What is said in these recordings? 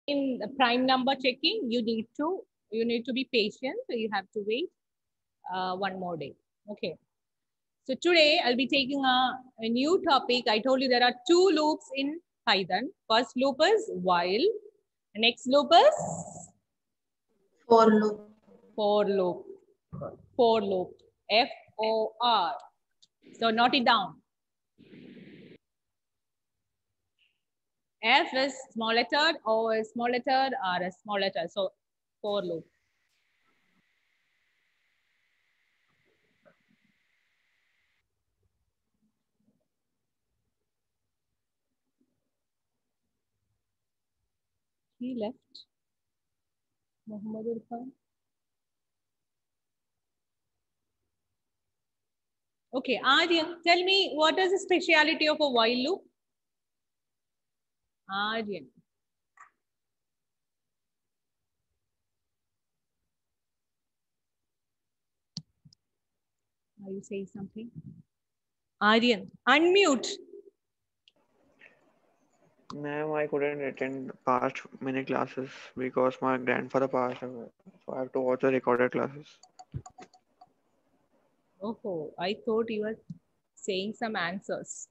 in the prime number checking, you need to be patient. So you have to wait one more day. Okay. So today I'll be taking a new topic. I told you there are two loops in Python. First loop is while. Next loop is For loop. for loop. For loop. FOR. So note it down. F is small letter, O is small letter, R is small letter. So for loop. He left. Muhammad Irfan. Okay, Aryan, tell me what is the speciality of a while loop? Aryan. Are you saying something? Aryan, unmute. Ma'am, I couldn't attend past many classes because my grandfather passed away. So I have to watch the recorded classes. Oh, I thought you were saying some answers.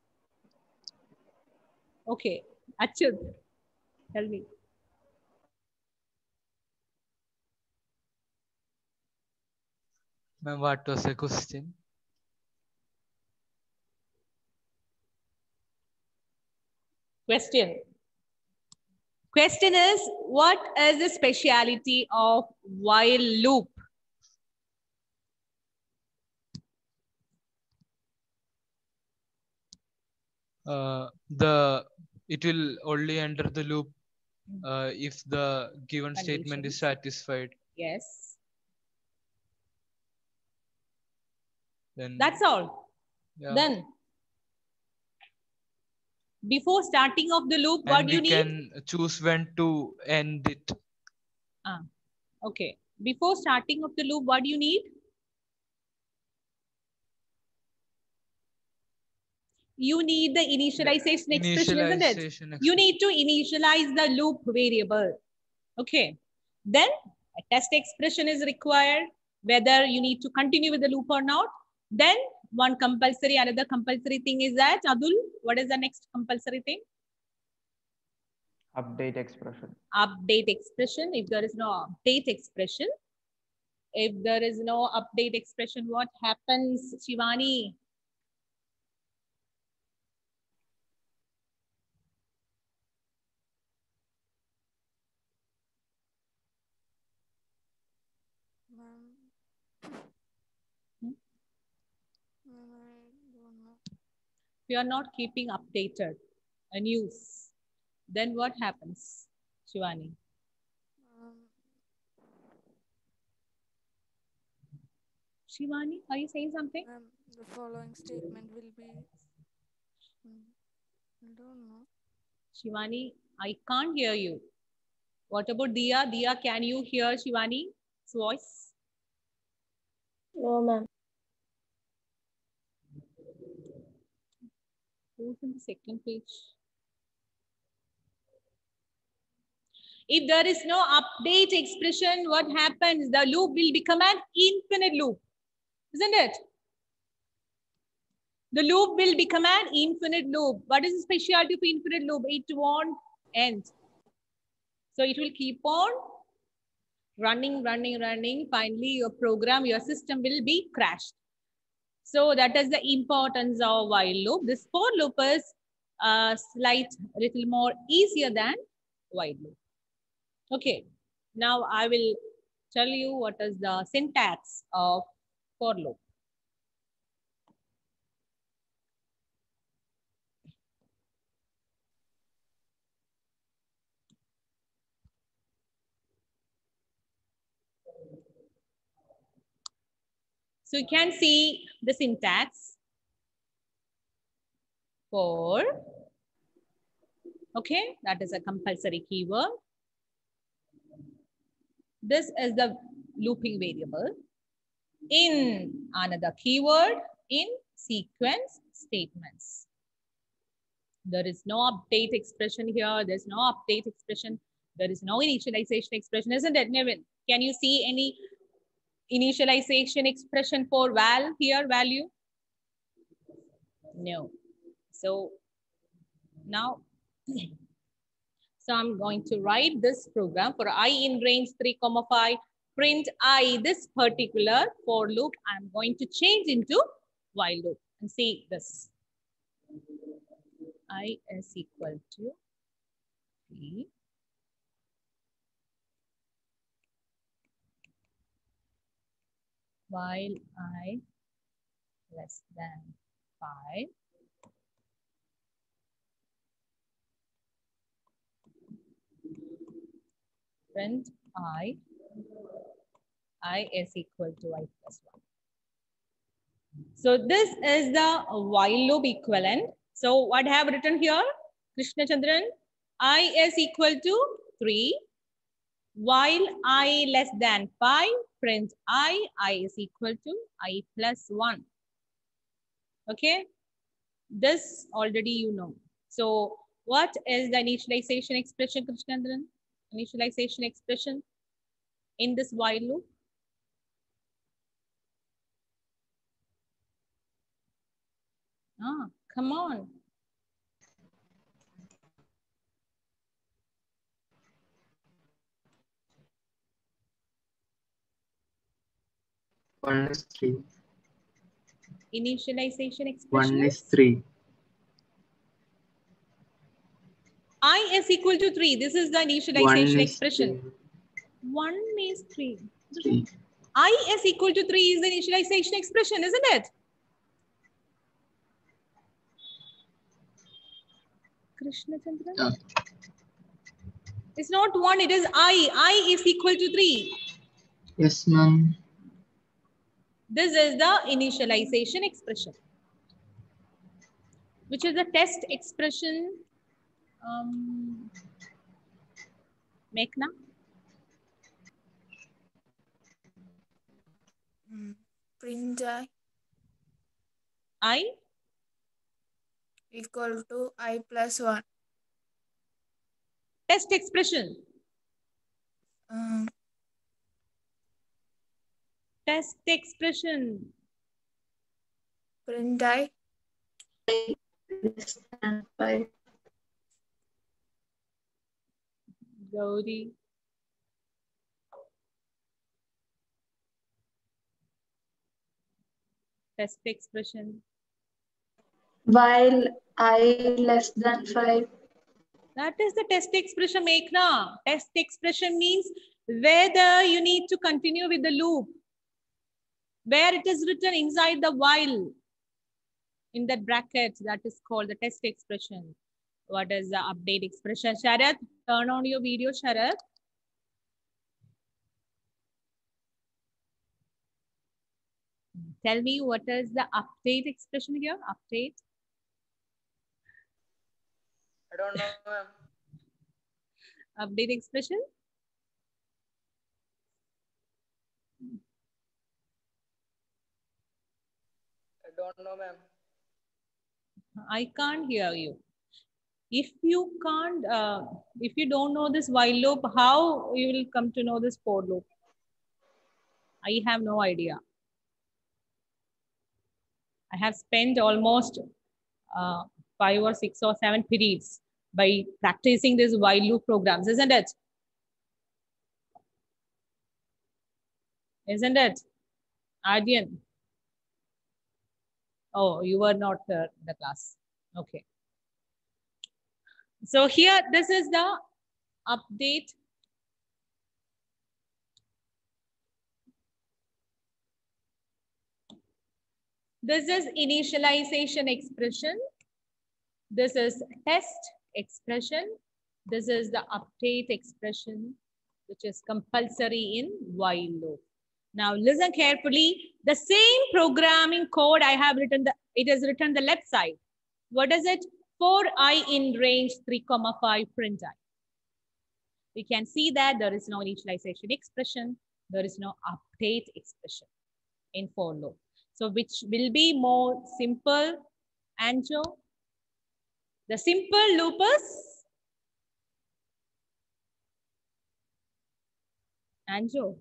Okay, Achyut, tell me. Ma'am, what was the question? Question. Question is, what is the speciality of while loop? It will only enter the loop if the given statement is satisfied. Yes. Then that's all. Yeah. Then before starting of the loop, what And do you we need? can choose when to end it. Okay. Before starting of the loop, what do you need? You need the initialization expression, isn't it? You need to initialize the loop variable. Okay. Then a test expression is required, whether you need to continue with the loop or not. Then one compulsory, another compulsory thing is that, Abdul, what is the next compulsory thing? Update expression. Update expression. If there is no update expression, what happens, Shivani? If you are not keeping updated a news, then what happens, Shivani? Shivani, are you saying something? The following statement will be, I don't know. Shivani, I can't hear you. What about Dia? Dia, can you hear Shivani's voice? No, ma'am. Who's in the second page? If there is no update expression, what happens? The loop will become an infinite loop, isn't it? The loop will become an infinite loop. What is the specialty of infinite loop? It won't end. So it will keep on running. Finally, your program, your system will be crashed. So that is the importance of while loop. This for loop is little more easier than while loop. Okay, now I will tell you what is the syntax of for loop. So you can see the syntax for, okay, that is a compulsory keyword. This is the looping variable. In another keyword, in sequence statements. There is no update expression here. There's no update expression. There is no initialization expression, isn't it, Nevin? Can you see any initialization expression for val here, value? No. So now, so I'm going to write this program for I in range 3, 5, print I, this particular for loop, I'm going to change into while loop and see this. I is equal to 3. While I less than 5. Print I is equal to I plus 1. So this is the while loop equivalent. So what I have written here, Krishna Chandran, I is equal to 3. While I less than 5, print I is equal to I plus 1. Okay, this already you know. So what is the initialization expression, Krishna Chandran? Initialization expression in this while loop? Ah, come on. One is 3. Initialization expression 1 is 3. I is equal to 3. This is the 1 initialization is expression. 3. 1 is 3. 3. I is equal to 3 is the initialization expression, isn't it? Krishna Chandra? Yeah. It's not 1, it is I. I is equal to 3. Yes, ma'am. This is the initialization expression, which is the test expression. Meghna? Print I equal to I plus 1. test expression. Test expression. Print I Less than 5. Gauri. Test expression. While I less than 5. That is the test expression, Meghna. Test expression means whether you need to continue with the loop, where it is written inside the while, in that bracket, that is called the test expression. What is the update expression? Sharath, turn on your video, Sharath. Tell me what is the update expression here? Update. I don't know, ma'am. Update expression. I don't know, ma'am. I can't hear you. If you can't, if you don't know this while loop, how you will come to know this for loop? I have no idea. I have spent almost 5 or 6 or 7 periods by practicing these while loop programs, isn't it? Isn't it? Aryan. Oh, you were not in the class. Okay. So here, this is the update. This is initialization expression. This is test expression. This is the update expression, which is compulsory in while loop. Now listen carefully. The same programming code I have written, it is written the left side. What is it? For I in range 3, 5, print I. We can see that there is no initialization expression. There is no update expression in for loop. So which will be more simple, Anjo? The simple loop is Anjo.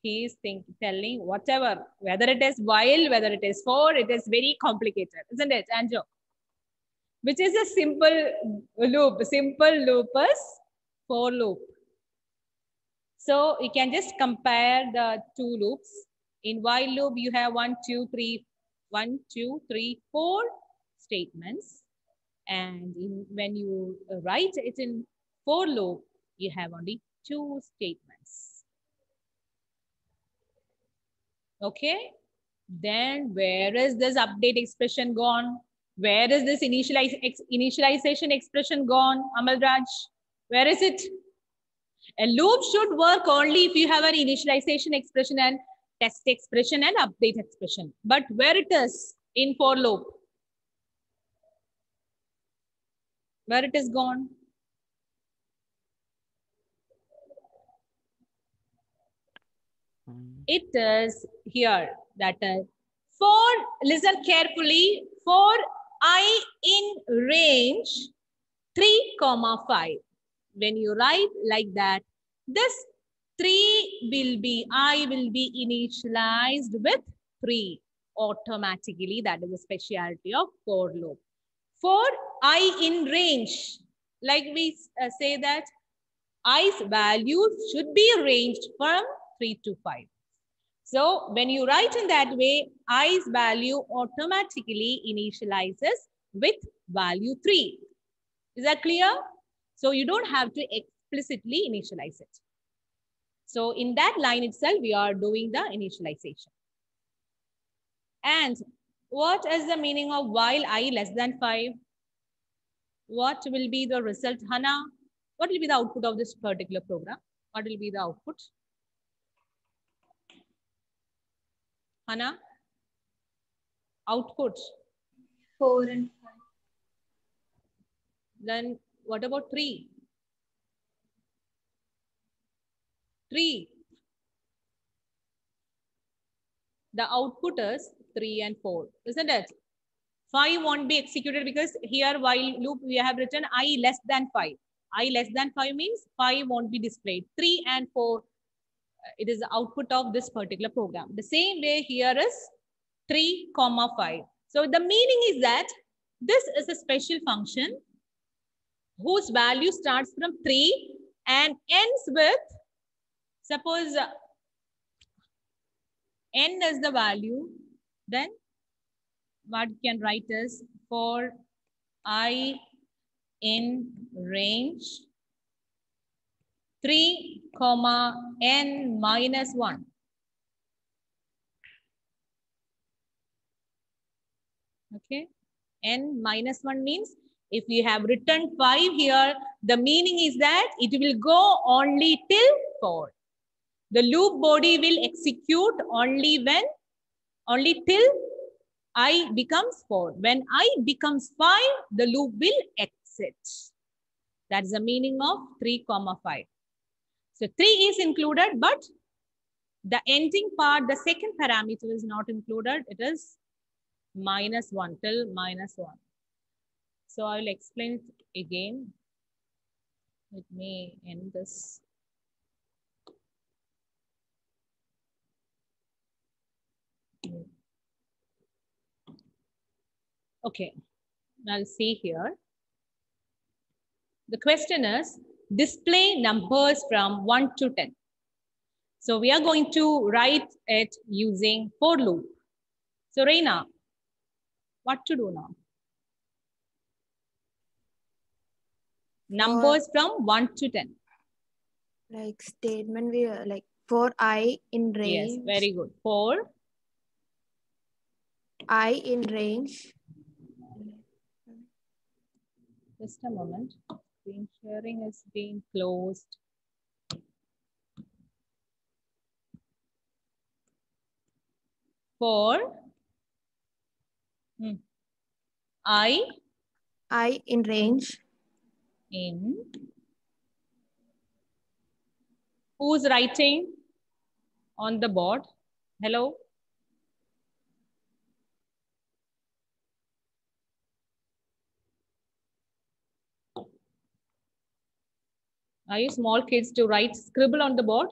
He is telling whatever, whether it is while, whether it is for, it is very complicated, isn't it, Anjo? Which is a simple loop. Simple loop is for loop. So you can just compare the two loops. In while loop, you have 1, 2, 3, 4 statements. And when you write it in for loop, you have only 2 statements. Okay. Then where is this update expression gone? Where is this initialization expression gone, Amal Raj? Where is it? A loop should work only if you have an initialization expression and test expression and update expression. But where it is in for loop? Where it is gone? It is here. That is for, listen carefully, for I in range 3, 5. When you write like that, this 3 will be, I will be initialized with 3 automatically. That is the specialty of for loop. For I in range, like we say that I's value should be ranged from 3 to 5. So when you write in that way, I's value automatically initializes with value 3. Is that clear? So you don't have to explicitly initialize it. So in that line itself, we are doing the initialization. And what is the meaning of while I less than 5? What will be the result, Hannah? What will be the output of this particular program? What will be the output? Hannah? Output. 4 and 5. Then what about 3? 3. The output is 3 and 4, isn't it? 5 won't be executed because here while loop we have written I less than 5. I less than 5 means 5 won't be displayed. 3 and 4, it is the output of this particular program. The same way here is 3, 5. So the meaning is that this is a special function whose value starts from 3 and ends with, suppose n is the value, then what you can write is for I in range 3, n minus 1. Okay, n minus 1 means if we have written 5 here, the meaning is that it will go only till 4. The loop body will execute only till I becomes 4. When I becomes 5, the loop will exit. That is the meaning of 3, 5. So 3 is included, but the ending part, the second parameter is not included. It is minus 1 till minus 1. So I will explain it again. Let me end this. Okay, I'll see here. The question is display numbers from 1 to 10. So we are going to write it using for loop. So Reina, what to do now? Numbers from 1 to 10. Like statement we like for I in range. Yes, very good. For I in range. just a moment. Screen sharing is being closed. For I in range. In. Who's writing on the board? Hello? Are you small kids to write, scribble on the board?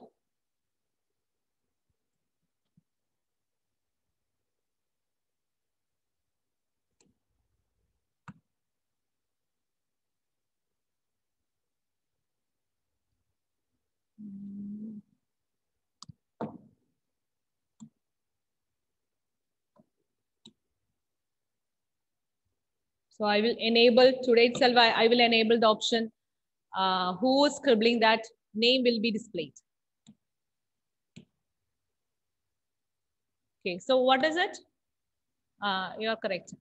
So I will enable today itself. I will enable the option who is scribbling that name will be displayed. Okay, so what is it? You are correct.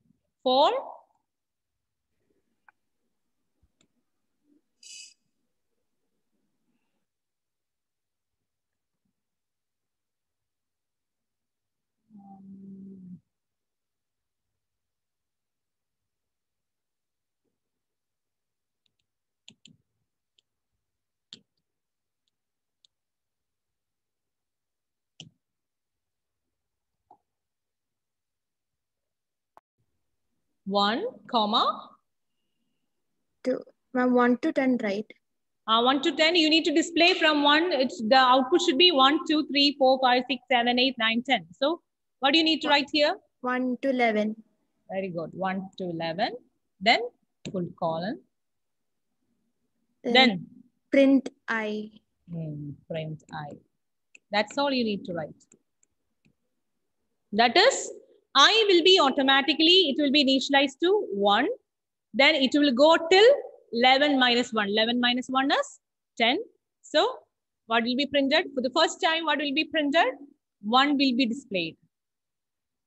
4. One comma. 2. Ma'am, 1 to 10, right? 1 to 10, you need to display from 1. It's the output should be 1, 2, 3, 4, 5, 6, 7, 8, 9, 10. So what do you need to write here? 1 to 11. Very good. 1 to 11. Then full colon. Then print I. Print I. That's all you need to write. That is, I will be automatically, it will be initialized to 1. Then it will go till 11 minus 1. 11 minus 1 is 10. So what will be printed? For the first time, what will be printed? 1 will be displayed.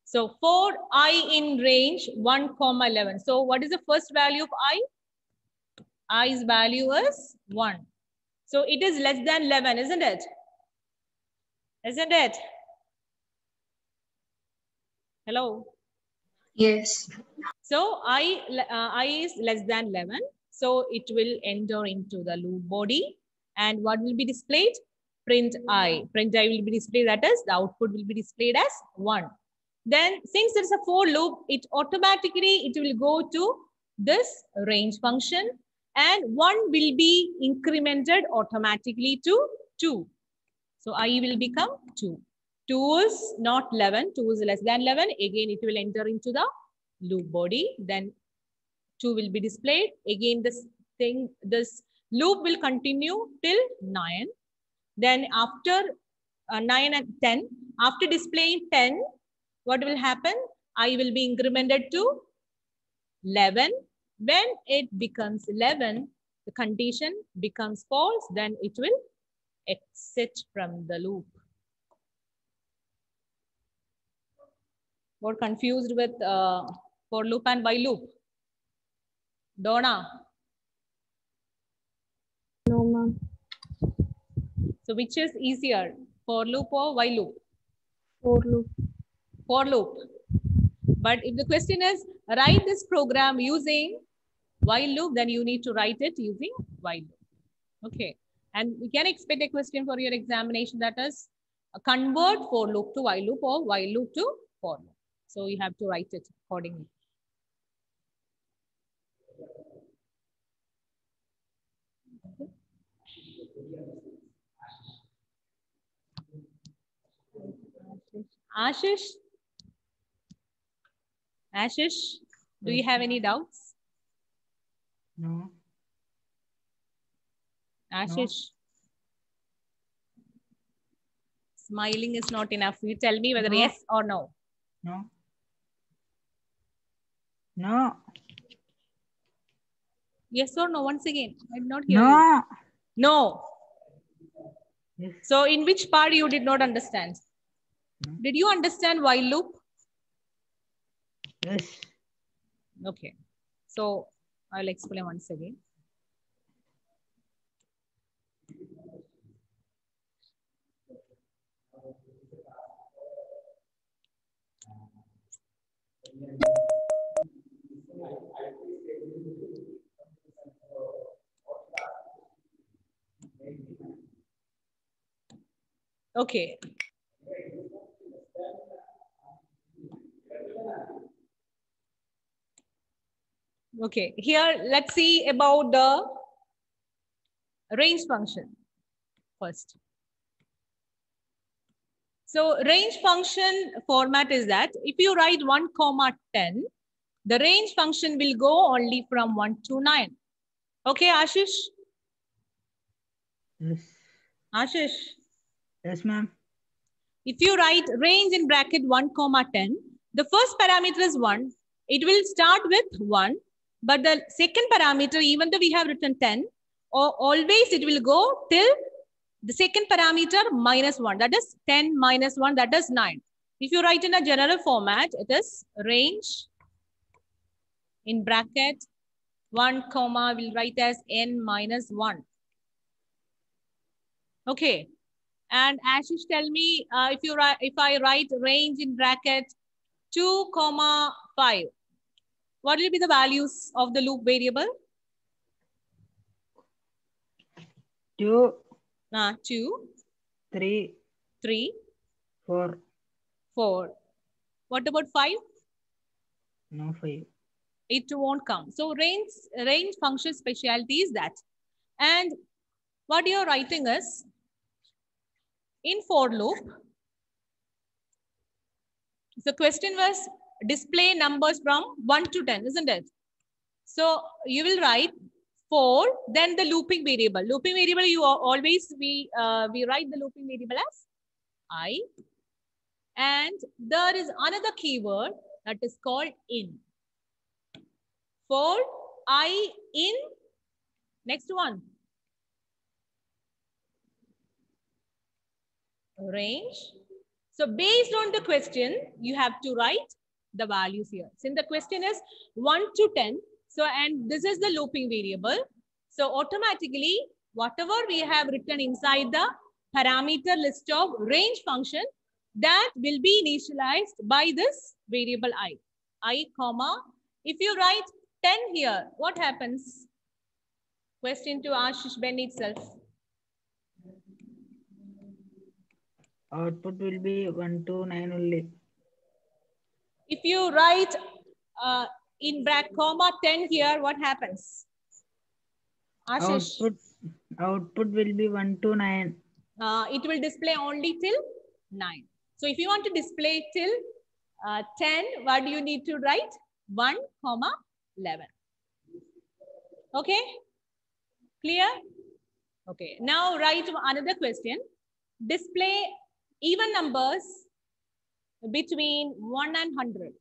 So for I in range 1, 11. So what is the first value of I? I's value is 1. So it is less than 11, isn't it? Isn't it? Hello? Yes. So I is less than 11. So it will enter into the loop body. And what will be displayed? Print I. Print I will be displayed, that is, the output will be displayed as 1. Then since there is a for loop, it automatically, it will go to this range function. And 1 will be incremented automatically to 2. So I will become 2. 2 is not 11. 2 is less than 11. Again, it will enter into the loop body. Then 2 will be displayed. Again, this loop will continue till 9. Then after 9 and 10, after displaying 10, what will happen? I will be incremented to 11. When it becomes 11, the condition becomes false. Then it will exit from the loop. Got confused with for loop and while loop? Donna? No, ma'am. So which is easier, for loop or while loop? For loop. For loop. But if the question is write this program using while loop, then you need to write it using while loop. Okay. And we can expect a question for your examination, that is convert for loop to while loop or while loop to for loop. So you have to write it accordingly. Ashish? Ashish, do you have any doubts? No. Ashish? Smiling is not enough. You tell me whether No. yes or no. No. No. Yes or no? Once again, I did not hear you. No. No. Yes. So in which part you did not understand? No. Did you understand while loop? Yes. Okay. So I'll explain once again. Okay. Okay, here let's see about the range function first. So range function format is that if you write 1, 10, the range function will go only from 1 to 9. Okay, Ashish? Yes. Ashish? Yes, ma'am. If you write range in bracket 1, 10, the first parameter is 1. It will start with 1. But the second parameter, even though we have written 10, always it will go till the second parameter minus 1. That is 10 minus 1, that is 9. If you write in a general format, it is range in bracket 1 comma, we'll write as n minus 1. Okay. And Ashish, tell me if I write range in bracket 2 comma 5, what will be the values of the loop variable? 2, 2, 3, 3, 4. 4. What about 5? No 5. It won't come. So range function specialty is that. And what you're writing is, in for loop, the question was display numbers from 1 to 10, isn't it? So you will write 4, then the looping variable. Looping variable, you always, we write the looping variable as I. And there is another keyword that is called in. For I in, next one, range. So based on the question, you have to write the values here. Since the question is 1 to 10, so and this is the looping variable. So automatically, whatever we have written inside the parameter list of range function, that will be initialized by this variable I comma. If you write 10 here, what happens? Question to Ashish Ben itself. Output will be 1 to 9 only. If you write in bracket comma 10 here, what happens? Ashish. Output will be 1 to 9. It will display only till 9. So if you want to display till 10, what do you need to write? 1 comma 11. Okay? Clear? Okay. Now write another question. Display even numbers between 1 and 100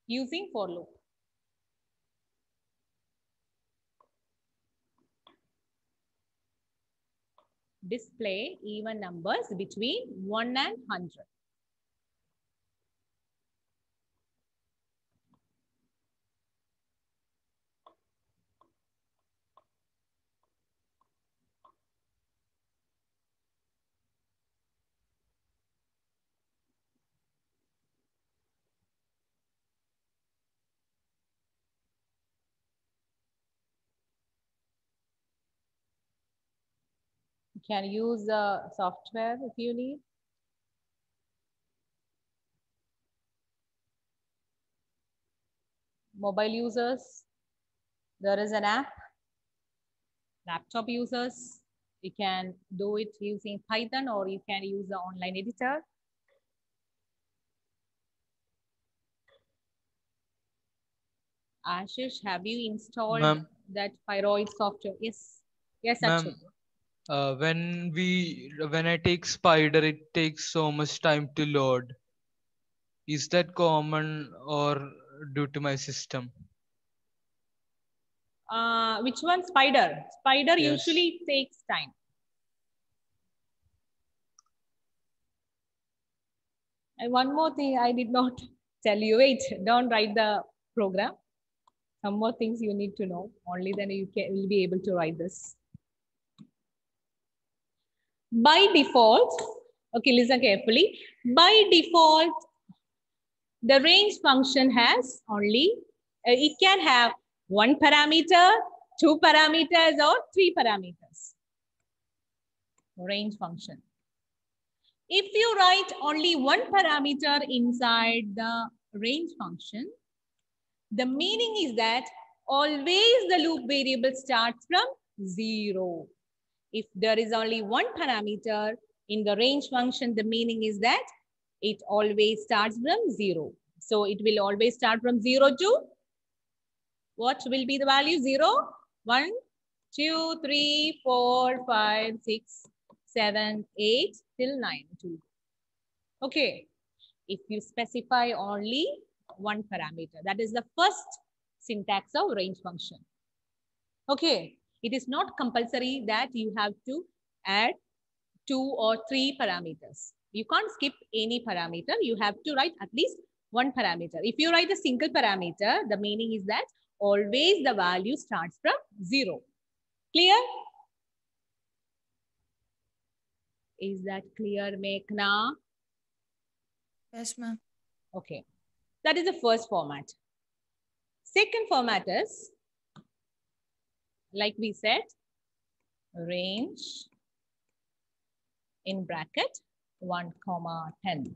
using for loop. Display even numbers between 1 and 100. You can use the software if you need. Mobile users, there is an app. Laptop users, you can do it using Python or you can use the online editor. Ashish, have you installed that Pyroid software? Yes. Yes, Akshay. When I take Spider, it takes so much time to load. Is that common or due to my system? Which one? Spider. Spider Yes. usually takes time. And one more thing I did not tell you. Wait, don't write the program. Some more things you need to know. Only then you will be able to write this. By default, okay, listen carefully. By default, the range function has only, it can have 1 parameter, 2 parameters, or 3 parameters. Range function. If you write only 1 parameter inside the range function, the meaning is that always the loop variable starts from 0. If there is only 1 parameter in the range function, the meaning is that it always starts from 0. So it will always start from 0 to what will be the value? 0, 1, 2, 3, 4, 5, 6, 7, 8 till 9. Okay. If you specify only 1 parameter, that is the first syntax of range function. Okay, it is not compulsory that you have to add 2 or 3 parameters. You can't skip any parameter. You have to write at least one parameter. If you write a single parameter, the meaning is that always the value starts from 0. Clear? Is that clear, Meghna? Yes, ma'am. Okay, that is the first format. Second format is, like we said, range in bracket 1, 10.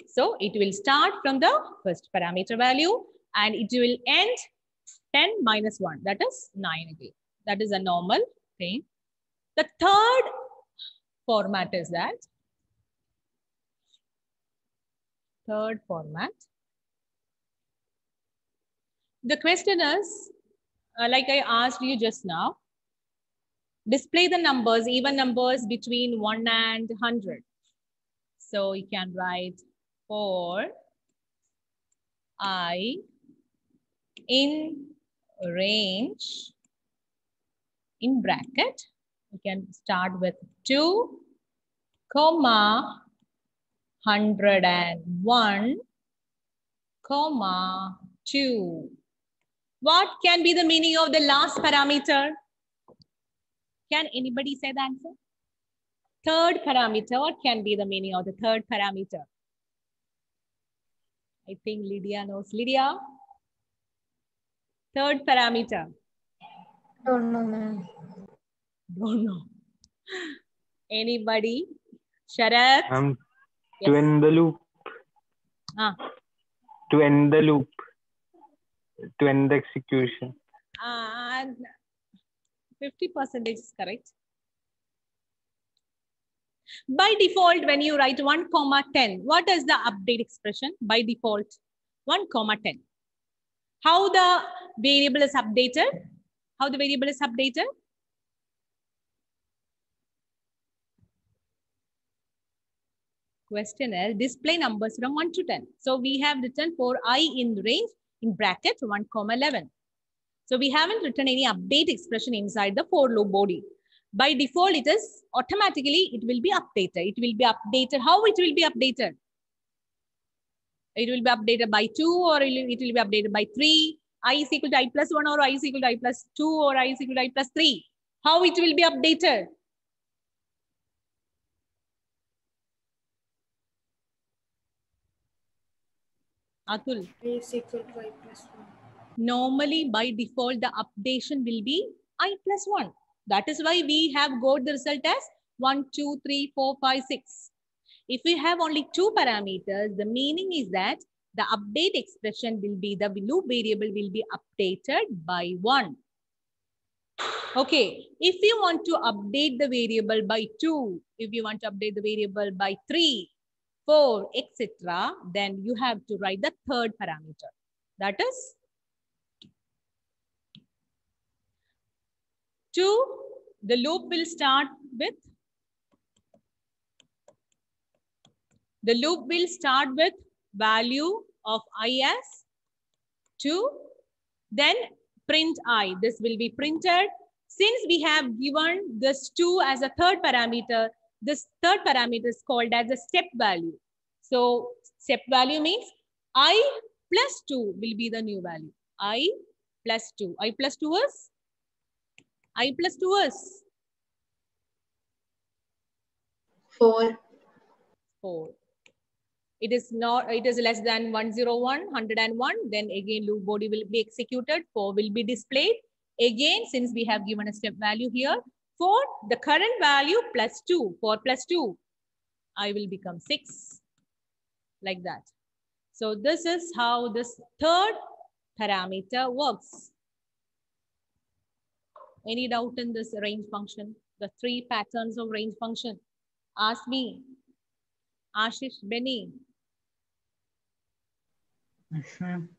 So it will start from the first parameter value and it will end 10 minus 1. That is 9 again. That is a normal thing. The third format is that. Third format. The question is, like I asked you just now, display the numbers, even numbers between 1 and 100. So you can write for I in range in bracket. You can start with 2, 101, 2. What can be the meaning of the last parameter? Can anybody say the answer? Third parameter, what can be the meaning of the third parameter? I think Lydia knows. Lydia? Third parameter. Don't know, ma'am. Don't know. Anybody? Sharath? To Yes. end the loop. Ah. To end the loop. To end the execution. 50% is correct. By default, when you write 1, 10, what is the update expression? By default, 1, 10. How the variable is updated? How the variable is updated? Question is, display numbers from 1 to 10. So we have written for I in range in bracket 1, 11. So we haven't written any update expression inside the for loop body. By default, it is automatically, it will be updated. It will be updated. How it will be updated? It will be updated by 2 or it will be updated by 3. I is equal to I plus 1 or I is equal to I plus 2 or I is equal to I plus 3. How it will be updated? Atul. I is equal to I plus 1. Normally, by default, the updation will be I plus 1. That is why we have got the result as 1, 2, 3, 4, 5, 6. If we have only 2 parameters, the meaning is that the update expression will be, the loop variable will be updated by 1. Okay, if you want to update the variable by 2, if you want to update the variable by 3, 4, etc., then you have to write the third parameter. That is 2, the loop will start with, value of I as 2, then print I. This will be printed. Since we have given this 2 as a third parameter, this third parameter is called as a step value. So step value means I plus 2 will be the new value. I plus 2. I plus 2 is? I plus 2 is? 4. 4. It is not, it is less than 101, 101. Then again, loop body will be executed. 4 will be displayed. Again, since we have given a step value here, for the current value plus 2, 4 plus 2, I will become 6. Like that. So this is how this third parameter works. Any doubt in this range function? The 3 patterns of range function? Ask me. Ashish, Benny. Yes, ma'am.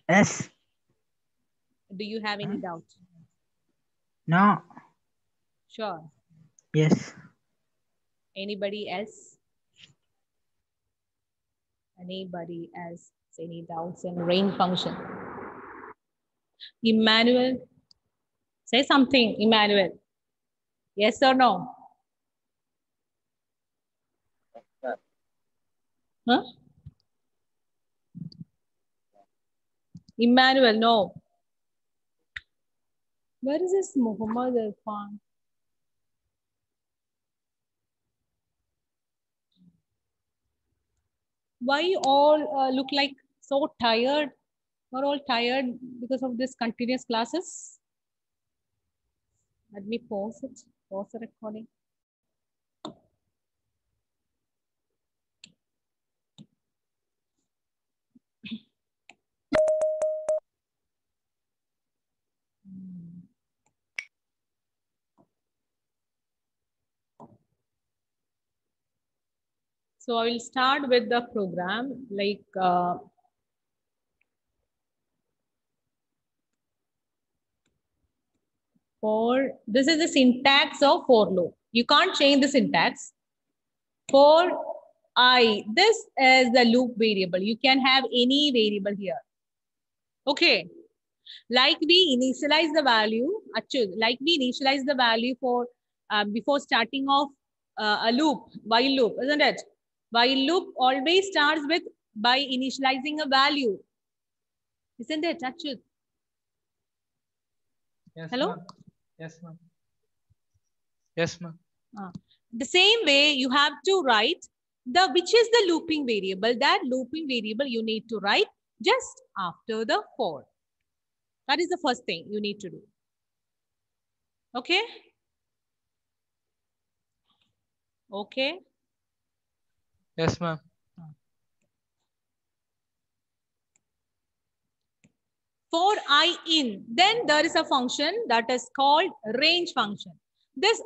Yes. Do you have any doubt? No. Sure. Yes. Anybody else? Anybody else? Any doubts in range function? Emmanuel, say something, Emmanuel. Yes or no? Huh? Emmanuel, no. Where is this Muhammad Irfan? Why you all look like so tired? You're all tired because of this continuous classes. Let me pause it. Pause the recording. So I will start with the program like this is the syntax of for loop. You can't change the syntax. For I, this is the loop variable. You can have any variable here. Okay. Like we initialize the value, actually, like we initialize the value for before starting off a loop, while loop, isn't it? While loop always starts with by initializing a value, isn't it, Achut? Yes, Hello? ma'am. Yes, ma'am. Yes, ma'am. The same way you have to write the which is the looping variable. That looping variable you need to write just after the for. That is the first thing you need to do. Okay? Okay. Yes, ma'am. For I in, then there is a function that is called range function. This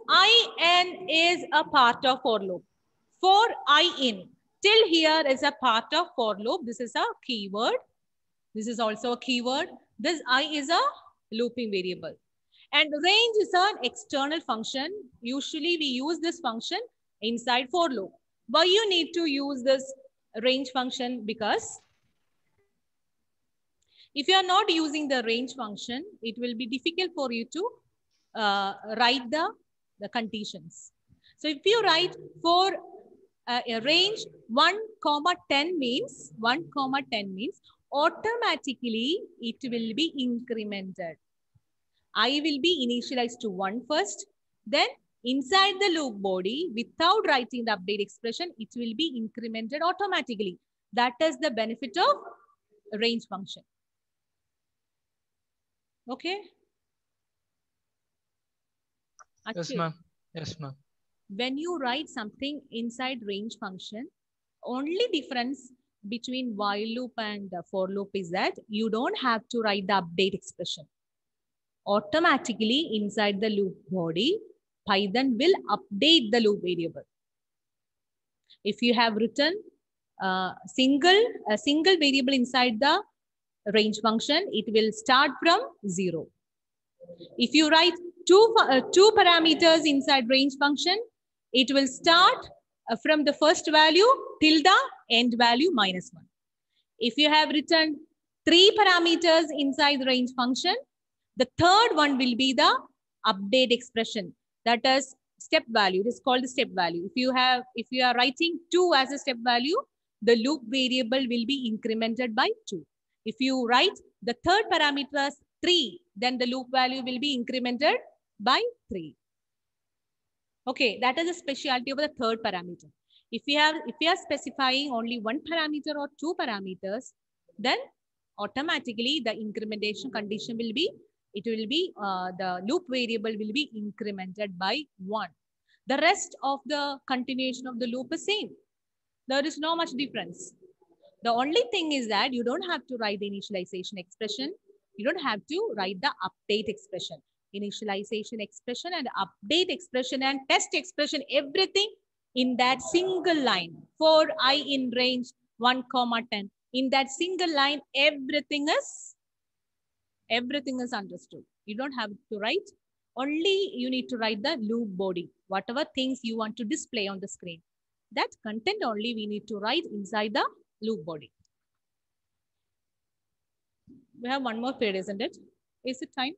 in is a part of for loop. For I in, till here is a part of for loop. This is a keyword. This is also a keyword. This I is a looping variable. And range is an external function. Usually we use this function inside for loop. Why you need to use this range function? Because if you are not using the range function, it will be difficult for you to write the conditions. So if you write for a range 1, 10 means automatically it will be incremented. I will be initialized to 1 first. Then inside the loop body, without writing the update expression, it will be incremented automatically. That is the benefit of range function. Okay? Yes, ma'am. Yes, ma'am. When you write something inside range function, only difference between while loop and for loop is that you don't have to write the update expression. Automatically inside the loop body, Python will update the loop variable. If you have written a single variable inside the range function, it will start from 0. If you write two parameters inside range function, it will start from the first value till the end value -1. If you have written 3 parameters inside the range function, the third one will be the update expression. That is step value. It is called the step value. If you are writing 2 as a step value, the loop variable will be incremented by 2. If you write the third parameter as 3, then the loop value will be incremented by 3. Okay, that is a specialty of the third parameter. If you are specifying only 1 parameter or 2 parameters, then automatically the incrementation condition will be, the loop variable will be incremented by 1. The rest of the continuation of the loop is same. There is no much difference. The only thing is that you don't have to write the initialization expression. You don't have to write the update expression. Initialization expression and update expression and test expression, everything in that single line. For I in range 1, 10. In that single line, everything is understood. You don't have to write. Only you need to write the loop body. Whatever things you want to display on the screen. That content only we need to write inside the loop body. We have one more period, isn't it? Is it time?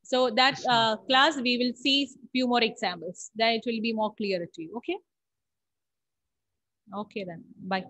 So that Yes, ma'am. class, we will see few more examples. Then it will be more clear to you. Okay. Okay then. Bye.